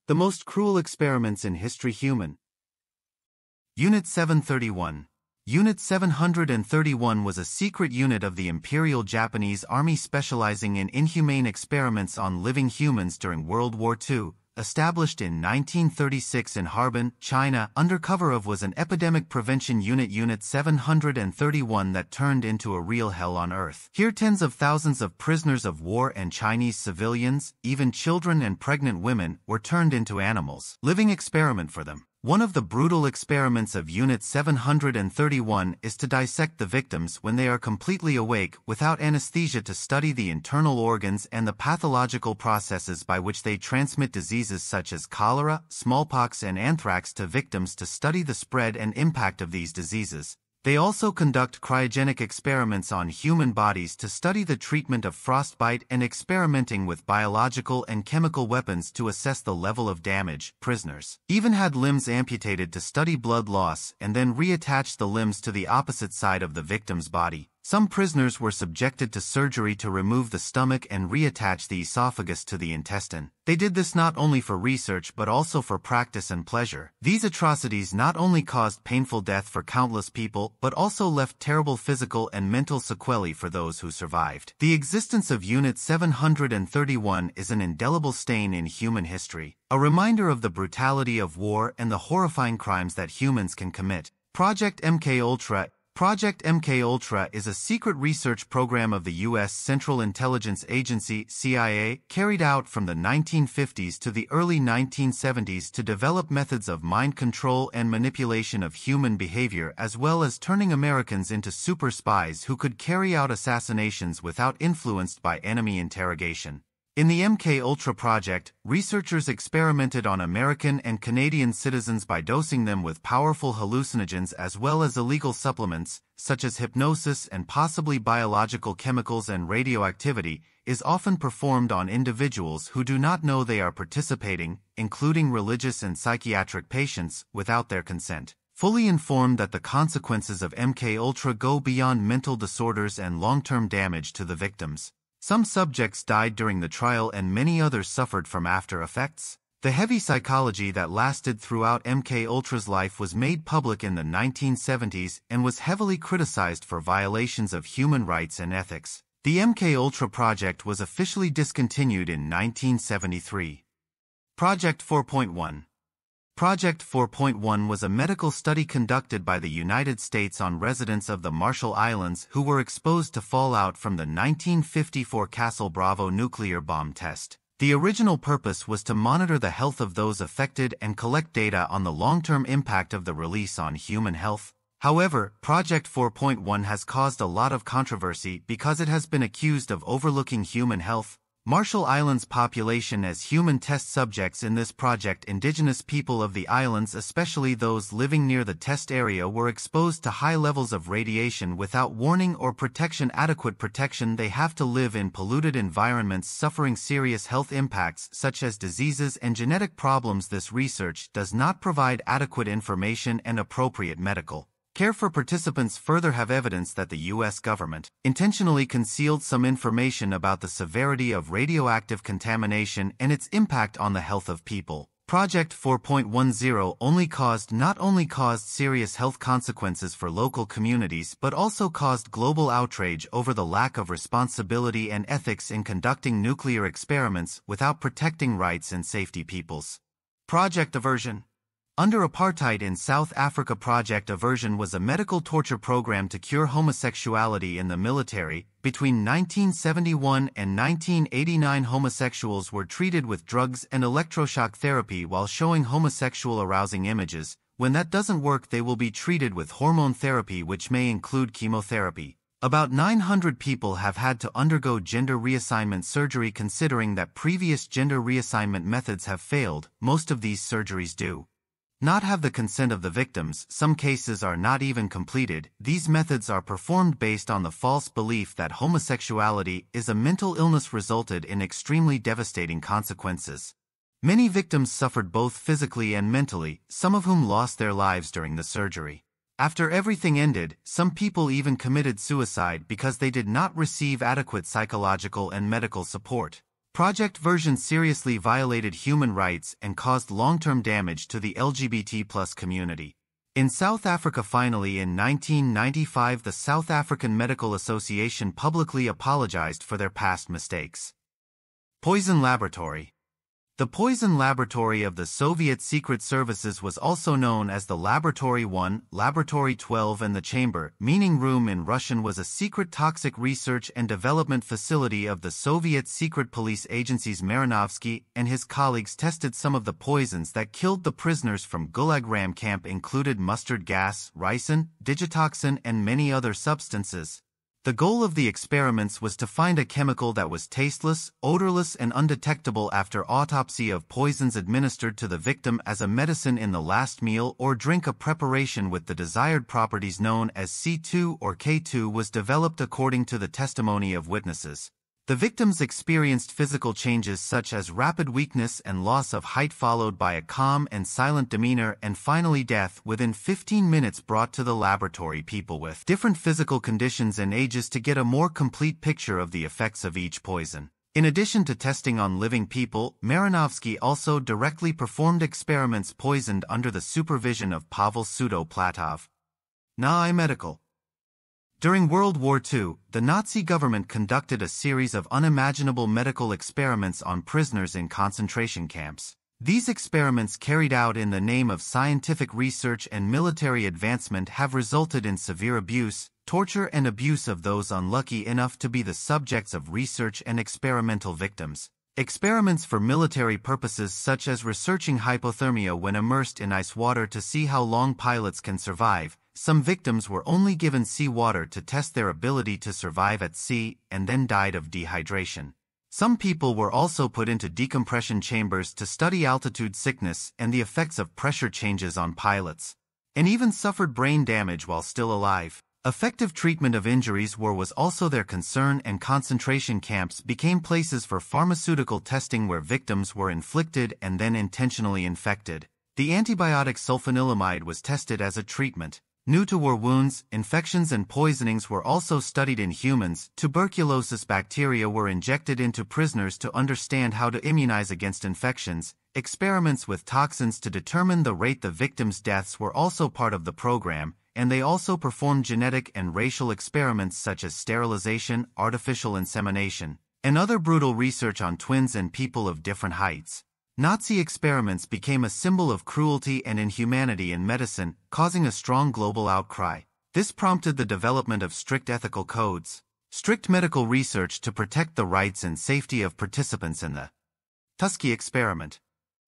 The most cruel experiments in history human. Unit 731. Unit 731 was a secret unit of the Imperial Japanese Army specializing in inhumane experiments on living humans during World War II. Established in 1936 in Harbin, China, under cover of was an epidemic prevention unit Unit 731 that turned into a real hell on Earth. Here tens of thousands of prisoners of war and Chinese civilians, even children and pregnant women, were turned into animals. Living experiment for them. One of the brutal experiments of Unit 731 is to dissect the victims when they are completely awake without anesthesia to study the internal organs and the pathological processes by which they transmit diseases such as cholera, smallpox and anthrax to victims to study the spread and impact of these diseases. They also conduct cryogenic experiments on human bodies to study the treatment of frostbite and experimenting with biological and chemical weapons to assess the level of damage. Prisoners even had limbs amputated to study blood loss and then reattach the limbs to the opposite side of the victim's body. Some prisoners were subjected to surgery to remove the stomach and reattach the esophagus to the intestine. They did this not only for research but also for practice and pleasure. These atrocities not only caused painful death for countless people but also left terrible physical and mental sequelae for those who survived. The existence of Unit 731 is an indelible stain in human history, a reminder of the brutality of war and the horrifying crimes that humans can commit. Project MKUltra. Project MKUltra is a secret research program of the U.S. Central Intelligence Agency (CIA), carried out from the 1950s to the early 1970s to develop methods of mind control and manipulation of human behavior, as well as turning Americans into super spies who could carry out assassinations without influenced by enemy interrogation. In the MKUltra project, researchers experimented on American and Canadian citizens by dosing them with powerful hallucinogens as well as illegal supplements, such as hypnosis and possibly biological chemicals, and radioactivity is often performed on individuals who do not know they are participating, including religious and psychiatric patients, without their consent. Fully informed that the consequences of MKUltra go beyond mental disorders and long-term damage to the victims. Some subjects died during the trial and many others suffered from after effects. The heavy psychology that lasted throughout MKUltra's life was made public in the 1970s and was heavily criticized for violations of human rights and ethics. The MKUltra project was officially discontinued in 1973. Project 4.1. Project 4.1 was a medical study conducted by the United States on residents of the Marshall Islands who were exposed to fallout from the 1954 Castle Bravo nuclear bomb test. The original purpose was to monitor the health of those affected and collect data on the long-term impact of the release on human health. However, Project 4.1 has caused a lot of controversy because it has been accused of overlooking human health. Marshall Islands population as human test subjects in this project. Indigenous people of the islands, especially those living near the test area, were exposed to high levels of radiation without warning or protection. Adequate protection. They have to live in polluted environments, suffering serious health impacts such as diseases and genetic problems. This research does not provide adequate information and appropriate medical care for participants. Further have evidence that the U.S. government intentionally concealed some information about the severity of radioactive contamination and its impact on the health of people. Project 4.10 not only caused serious health consequences for local communities but also caused global outrage over the lack of responsibility and ethics in conducting nuclear experiments without protecting rights and safety peoples. Project Aversion. Under apartheid in South Africa, Project Aversion was a medical torture program to cure homosexuality in the military. Between 1971 and 1989, homosexuals were treated with drugs and electroshock therapy while showing homosexual arousing images. When that doesn't work, they will be treated with hormone therapy, which may include chemotherapy. About 900 people have had to undergo gender reassignment surgery. Considering that previous gender reassignment methods have failed, most of these surgeries do not have the consent of the victims. Some cases are not even completed. These methods are performed based on the false belief that homosexuality is a mental illness, resulted in extremely devastating consequences. Many victims suffered both physically and mentally, some of whom lost their lives during the surgery. After everything ended, some people even committed suicide because they did not receive adequate psychological and medical support. Project version seriously violated human rights and caused long-term damage to the LGBT+ community. In South Africa, finally in 1995, the South African Medical Association publicly apologized for their past mistakes. Poison Laboratory. The poison laboratory of the Soviet Secret Services was also known as the Laboratory 1, Laboratory 12 and the Chamber, meaning room in Russian, was a secret toxic research and development facility of the Soviet secret police agencies. Marinovsky and his colleagues tested some of the poisons that killed the prisoners from Gulag Ram camp included mustard gas, ricin, digitoxin and many other substances. The goal of the experiments was to find a chemical that was tasteless, odorless and undetectable after autopsy of poisons administered to the victim as a medicine in the last meal or drink. A preparation with the desired properties known as C2 or K2 was developed according to the testimony of witnesses. The victims experienced physical changes such as rapid weakness and loss of height, followed by a calm and silent demeanor, and finally death within 15 minutes. Brought to the laboratory people with different physical conditions and ages to get a more complete picture of the effects of each poison. In addition to testing on living people, Marinovsky also directly performed experiments poisoned under the supervision of Pavel Pseudo-Platov. NAI Medical. During World War II, the Nazi government conducted a series of unimaginable medical experiments on prisoners in concentration camps. These experiments, carried out in the name of scientific research and military advancement, have resulted in severe abuse, torture and abuse of those unlucky enough to be the subjects of research and experimental victims. Experiments for military purposes, such as researching hypothermia when immersed in ice water to see how long pilots can survive. Some victims were only given seawater to test their ability to survive at sea and then died of dehydration. Some people were also put into decompression chambers to study altitude sickness and the effects of pressure changes on pilots, and even suffered brain damage while still alive. Effective treatment of injuries was also their concern, and concentration camps became places for pharmaceutical testing where victims were inflicted and then intentionally infected. The antibiotic sulfanilamide was tested as a treatment. New to war wounds, infections and poisonings were also studied in humans. Tuberculosis bacteria were injected into prisoners to understand how to immunize against infections. Experiments with toxins to determine the rate of victims' deaths were also part of the program, and they also performed genetic and racial experiments such as sterilization, artificial insemination, and other brutal research on twins and people of different heights. Nazi experiments became a symbol of cruelty and inhumanity in medicine, causing a strong global outcry. This prompted the development of strict ethical codes, strict medical research to protect the rights and safety of participants in the Tuskegee experiment.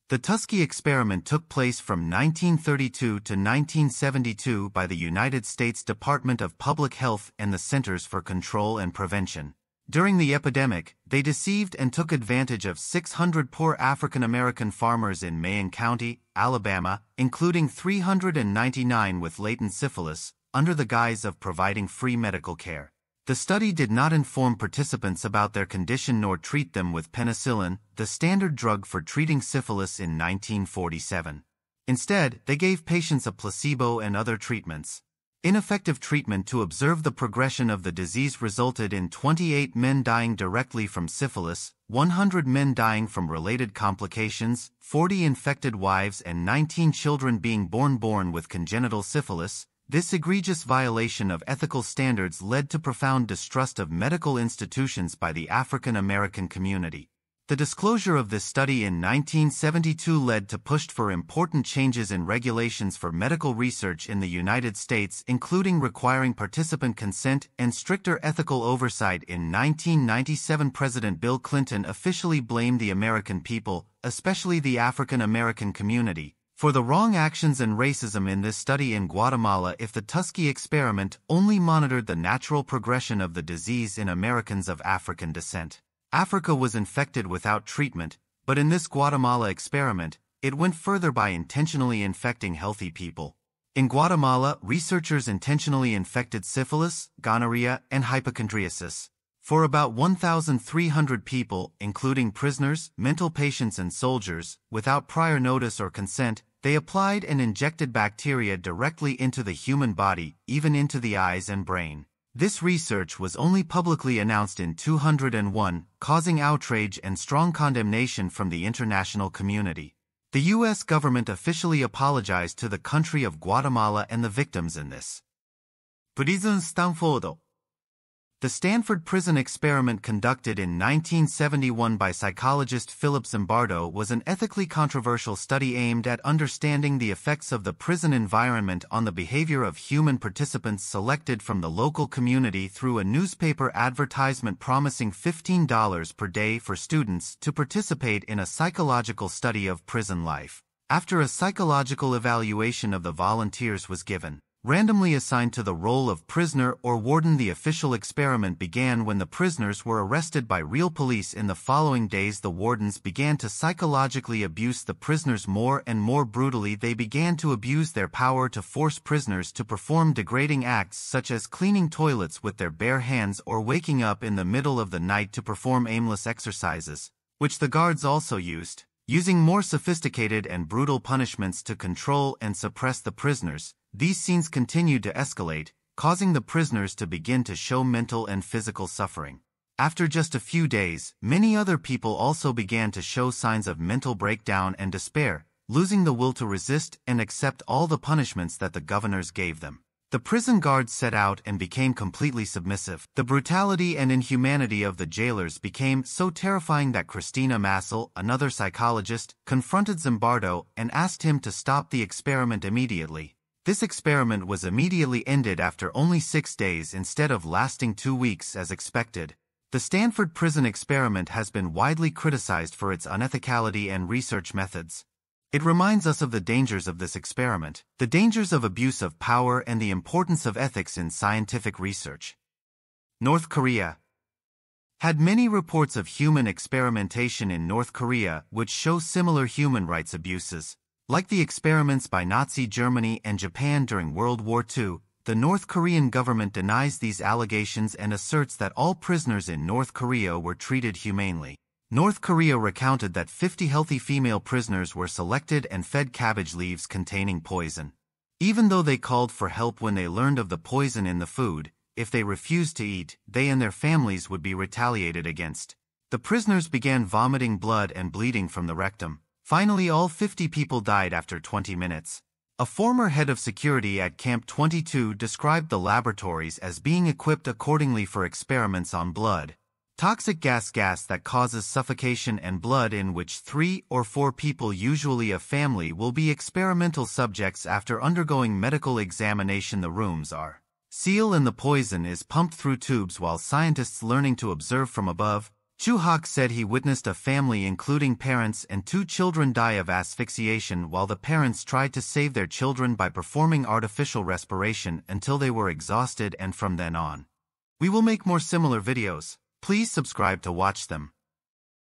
The Tuskegee experiment took place from 1932 to 1972 by the United States Department of Public Health and the Centers for Control and Prevention. During the epidemic, they deceived and took advantage of 600 poor African American farmers in Mayan County, Alabama, including 399 with latent syphilis, under the guise of providing free medical care. The study did not inform participants about their condition nor treat them with penicillin, the standard drug for treating syphilis in 1947. Instead, they gave patients a placebo and other treatments. Ineffective treatment to observe the progression of the disease resulted in 28 men dying directly from syphilis, 100 men dying from related complications, 40 infected wives and 19 children being born with congenital syphilis. This egregious violation of ethical standards led to profound distrust of medical institutions by the African American community. The disclosure of this study in 1972 led to push for important changes in regulations for medical research in the United States, including requiring participant consent and stricter ethical oversight. In 1997, President Bill Clinton officially blamed the American people, especially the African American community, for the wrong actions and racism in this study in Guatemala. If the Tuskegee experiment only monitored the natural progression of the disease in Americans of African descent, Africa was infected without treatment, but in this Guatemala experiment, it went further by intentionally infecting healthy people. In Guatemala, researchers intentionally infected syphilis, gonorrhea, and hypochondriasis. For about 1,300 people, including prisoners, mental patients and soldiers, without prior notice or consent, they applied and injected bacteria directly into the human body, even into the eyes and brain. This research was only publicly announced in 2001, causing outrage and strong condemnation from the international community. The U.S. government officially apologized to the country of Guatemala and the victims in this. Prison Stanford. The Stanford prison experiment conducted in 1971 by psychologist Philip Zimbardo was an ethically controversial study aimed at understanding the effects of the prison environment on the behavior of human participants selected from the local community through a newspaper advertisement promising $15 per day for students to participate in a psychological study of prison life. After a psychological evaluation of the volunteers was given, randomly assigned to the role of prisoner or warden, the official experiment began when the prisoners were arrested by real police. In the following days, the wardens began to psychologically abuse the prisoners more and more brutally. They began to abuse their power to force prisoners to perform degrading acts such as cleaning toilets with their bare hands or waking up in the middle of the night to perform aimless exercises, which the guards also used, using more sophisticated and brutal punishments to control and suppress the prisoners. These scenes continued to escalate, causing the prisoners to begin to show mental and physical suffering. After just a few days, many other people also began to show signs of mental breakdown and despair, losing the will to resist and accept all the punishments that the governors gave them. The prison guards set out and became completely submissive. The brutality and inhumanity of the jailers became so terrifying that Christina Massel, another psychologist, confronted Zimbardo and asked him to stop the experiment immediately. This experiment was immediately ended after only 6 days instead of lasting 2 weeks as expected. The Stanford prison experiment has been widely criticized for its unethicality and research methods. It reminds us of the dangers of this experiment, the dangers of abuse of power, and the importance of ethics in scientific research. North Korea had many reports of human experimentation in North Korea which show similar human rights abuses. Like the experiments by Nazi Germany and Japan during World War II, the North Korean government denies these allegations and asserts that all prisoners in North Korea were treated humanely. North Korea recounted that 50 healthy female prisoners were selected and fed cabbage leaves containing poison. Even though they called for help when they learned of the poison in the food, if they refused to eat, they and their families would be retaliated against. The prisoners began vomiting blood and bleeding from the rectum. Finally, all 50 people died after 20 minutes. A former head of security at Camp 22 described the laboratories as being equipped accordingly for experiments on blood. Toxic gas that causes suffocation and blood, in which 3 or 4 people, usually a family, will be experimental subjects after undergoing medical examination. The rooms are sealed and the poison is pumped through tubes while scientists learning to observe from above. Chu Hak said he witnessed a family including parents and 2 children die of asphyxiation while the parents tried to save their children by performing artificial respiration until they were exhausted, and from then on. We will make more similar videos. Please subscribe to watch them.